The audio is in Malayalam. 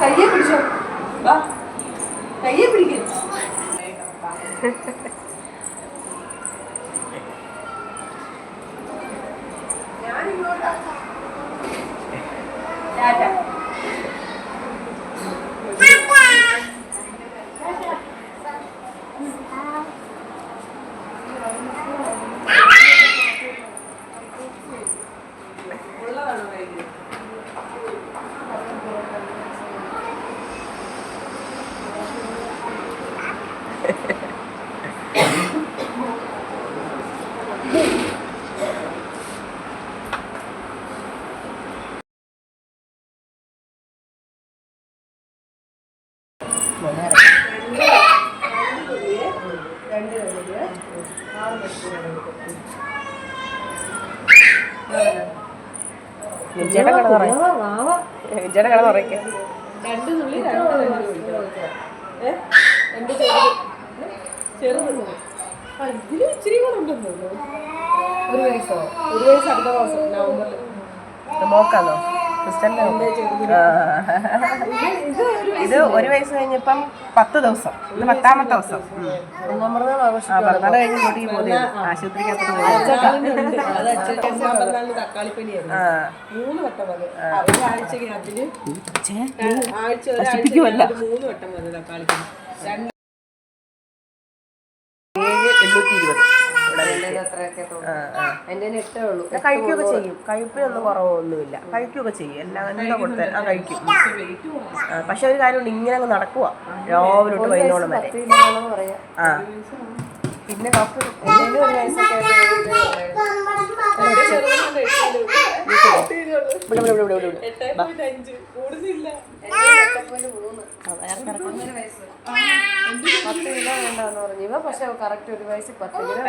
കയ്യെ പിടിച്ചോ, വാ കയ്യെ പിടിക്കും. ഞാനിങ്ങോട്ടാ ടാറ്റ. ഇതിലും ഇച്ചിരി കൂടെ ഉണ്ടെന്നോ. 1 വയസ്സോ? 1 വയസ്സ് അടുത്ത മാസം നവംബറിൽ. നോക്കാന്നോ? ഇത് 1 വയസ്സ് കഴിഞ്ഞപ്പം 10 ദിവസം. ഇത് 10ാമത്തെ ദിവസം. പിറന്നാൾ കഴിഞ്ഞ് കൂട്ടി പോകുന്നത് ആശുപത്രിക്കകത്ത് തക്കാളിപ്പനിയായിരുന്നു. 3 വട്ടം വന്നു. ആഴ്ചക്ക് അതിന് ആഴ്ച 3 വട്ടം വന്നു തക്കാളിപ്പനി. 7,820. കഴിക്കുകയൊക്കെ ചെയ്യും. കഴിപ്പിനൊന്നും കുറവൊന്നുമില്ല. കഴിക്കുകയൊക്കെ ചെയ്യും. എല്ലാം എന്താ കൊടുത്താൽ കഴിക്കും. പക്ഷെ ഒരു കാര്യമുണ്ട്, ഇങ്ങനെ അങ്ങ് നടക്കുക രാവിലെ തൊട്ട് വൈകുന്നോളം വരെ. ആ പിന്നെ ഡോക്ടർ എന്തെങ്കിലും 1 വയസ്സൊക്കെ $10 കിലോ വേണ്ടെന്ന് പറഞ്ഞു. ഇവ പക്ഷെ കറക്റ്റ് 1 വയസ്സ് 10 കിലോ.